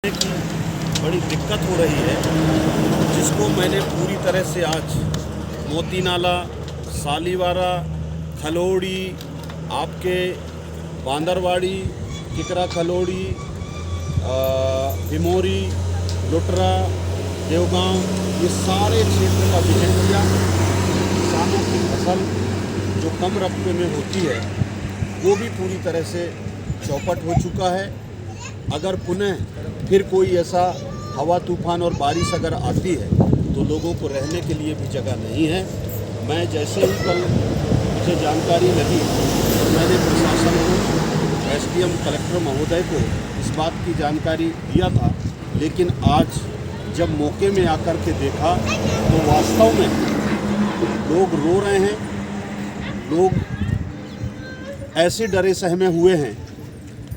की बड़ी दिक्कत हो रही है, जिसको मैंने पूरी तरह से आज मोती नाला, सालीवारा, खलोड़ी, आपके बांदरवाड़ी, किकरा खलोड़ी, भिमोरी, लुटरा, देवगांव, ये सारे क्षेत्र का विजन किया। किसानों की फसल जो कम रकबे में होती है वो भी पूरी तरह से चौपट हो चुका है। अगर पुनः फिर कोई ऐसा हवा तूफान और बारिश अगर आती है तो लोगों को रहने के लिए भी जगह नहीं है। मैं जैसे ही कल मुझे जानकारी लगी तो मैंने प्रशासन को, एसडीएम कलेक्टर महोदय को इस बात की जानकारी दिया था, लेकिन आज जब मौके में आकर के देखा तो वास्तव में लोग रो रहे हैं। लोग ऐसे डरे सहमे हुए हैं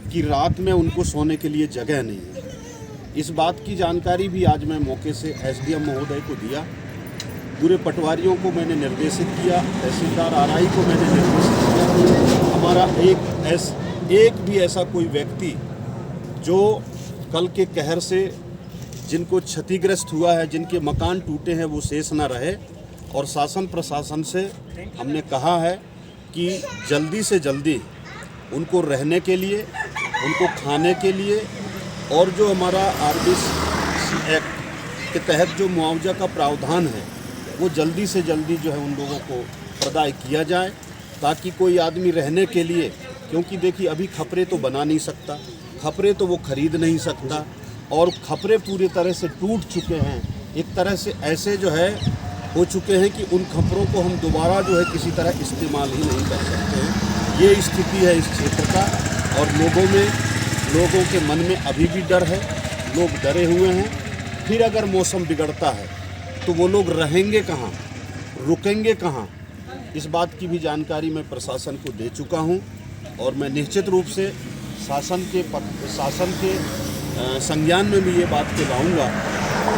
कि रात में उनको सोने के लिए जगह नहीं है। इस बात की जानकारी भी आज मैं मौके से एसडीएम महोदय को दिया। पूरे पटवारियों को मैंने निर्देशित किया, तहसीलदार आरआई को मैंने निर्देशित किया। हमारा एक भी ऐसा कोई व्यक्ति जो कल के कहर से जिनको क्षतिग्रस्त हुआ है, जिनके मकान टूटे हैं, वो शेष न रहे। और शासन प्रशासन से हमने कहा है कि जल्दी से जल्दी उनको रहने के लिए, उनको खाने के लिए, और जो हमारा आरबीसी एक्ट के तहत जो मुआवजा का प्रावधान है वो जल्दी से जल्दी जो है उन लोगों को प्रदान किया जाए, ताकि कोई आदमी रहने के लिए, क्योंकि देखिए अभी खपरे तो बना नहीं सकता, खपरे तो वो खरीद नहीं सकता, और खपरे पूरी तरह से टूट चुके हैं। एक तरह से ऐसे जो है हो चुके हैं कि उन खपरों को हम दोबारा जो है किसी तरह इस्तेमाल ही नहीं कर सकते हैं। ये स्थिति है इस क्षेत्र का, और लोगों के मन में अभी भी डर है। लोग डरे हुए हैं। फिर अगर मौसम बिगड़ता है तो वो लोग रहेंगे कहाँ, रुकेंगे कहाँ, इस बात की भी जानकारी मैं प्रशासन को दे चुका हूँ। और मैं निश्चित रूप से शासन के संज्ञान में भी ये बात को लाऊंगा।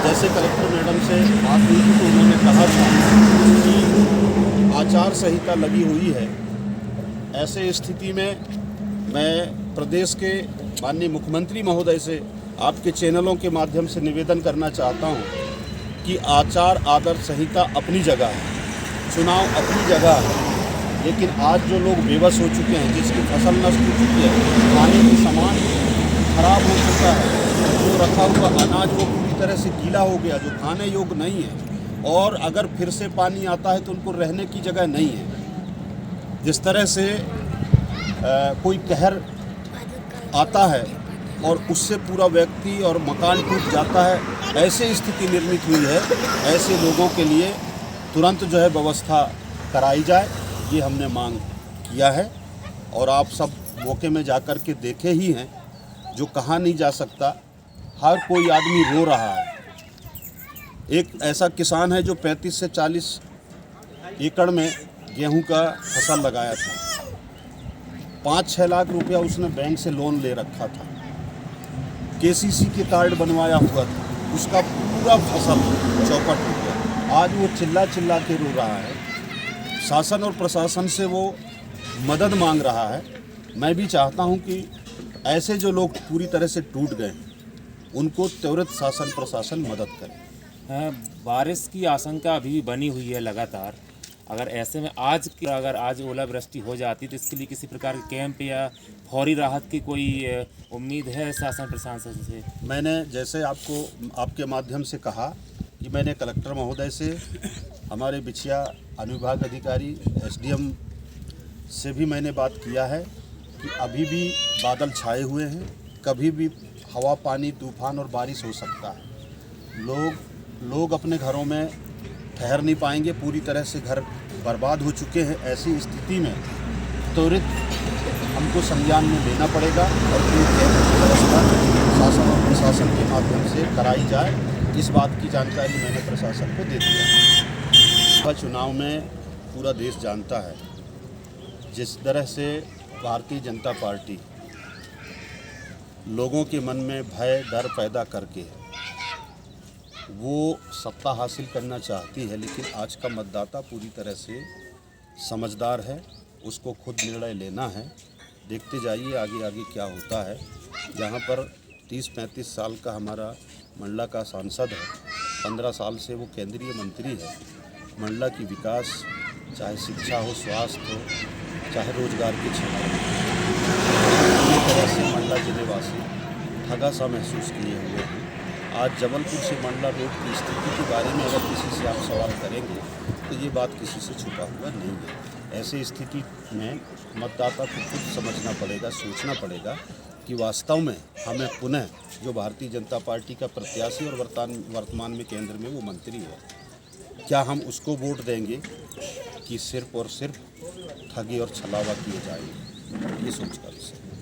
जैसे कलेक्टर मैडम से बात हुई थी तो उन्होंने कहा था कि आचार संहिता लगी हुई है। ऐसे स्थिति में मैं प्रदेश के माननीय मुख्यमंत्री महोदय से आपके चैनलों के माध्यम से निवेदन करना चाहता हूं कि आचार आदर्श संहिता अपनी जगह है, चुनाव अपनी जगह है, लेकिन आज जो लोग बेबस हो चुके हैं, जिसकी फसल नष्ट हो चुकी है, खाने की सामान खराब हो चुका है, जो रखा हुआ अनाज वो पूरी तरह से गीला हो गया, जो खाने योग्य नहीं है, और अगर फिर से पानी आता है तो उनको रहने की जगह नहीं है। जिस तरह से कोई कहर आता है और उससे पूरा व्यक्ति और मकान टूट जाता है, ऐसे स्थिति निर्मित हुई है। ऐसे लोगों के लिए तुरंत जो है व्यवस्था कराई जाए, ये हमने मांग किया है। और आप सब मौके में जाकर के देखे ही हैं, जो कहा नहीं जा सकता, हर कोई आदमी रो रहा है। एक ऐसा किसान है जो 35 से 40 एकड़ में गेहूं का फसल लगाया था। 5-6 लाख रुपया उसने बैंक से लोन ले रखा था, केसीसी के कार्ड बनवाया हुआ था, उसका पूरा फसल चौपट हो गया। आज वो चिल्ला चिल्ला के रो रहा है। शासन और प्रशासन से वो मदद मांग रहा है। मैं भी चाहता हूं कि ऐसे जो लोग पूरी तरह से टूट गए उनको त्वरित शासन प्रशासन मदद करे। बारिश की आशंका अभी भी बनी हुई है लगातार। अगर ऐसे में आज ओलावृष्टि हो जाती तो इसके लिए किसी प्रकार के कैंप या फौरी राहत की कोई उम्मीद है शासन प्रशासन से? मैंने जैसे आपके माध्यम से कहा कि मैंने कलेक्टर महोदय से, हमारे बिछिया अनुविभाग अधिकारी एसडीएम से भी मैंने बात किया है कि अभी भी बादल छाए हुए हैं, कभी भी हवा पानी तूफान और बारिश हो सकता है। लोग अपने घरों में ठहर नहीं पाएंगे, पूरी तरह से घर बर्बाद हो चुके हैं। ऐसी स्थिति में त्वरित हमको संज्ञान में लेना पड़ेगा और व्यवस्था शासन और प्रशासन के माध्यम से कराई जाए। इस बात की जानकारी मैंने प्रशासन को दे दिया। चुनाव में पूरा देश जानता है जिस तरह से भारतीय जनता पार्टी लोगों के मन में भय डर पैदा करके वो सत्ता हासिल करना चाहती है, लेकिन आज का मतदाता पूरी तरह से समझदार है, उसको खुद निर्णय लेना है। देखते जाइए आगे आगे क्या होता है। यहाँ पर 30-35 साल का हमारा मंडला का सांसद है, 15 साल से वो केंद्रीय मंत्री है। मंडला की विकास, चाहे शिक्षा हो, स्वास्थ्य हो, चाहे रोजगार के क्षेत्र में, पूरी तरह से मंडला जिलेवासी ठगा सा महसूस किए हुए हैं। आज जबलपुर से मंडला रोड की स्थिति के बारे में अगर किसी से आप सवाल करेंगे तो ये बात किसी से छुपा हुआ नहीं है। ऐसी स्थिति में मतदाता को खुद समझना पड़ेगा, सोचना पड़ेगा कि वास्तव में हमें पुनः जो भारतीय जनता पार्टी का प्रत्याशी और वर्तमान में केंद्र में वो मंत्री है, क्या हम उसको वोट देंगे कि सिर्फ और सिर्फ ठगी और छलावा किए जाएंगे। ये सोच का विषय है।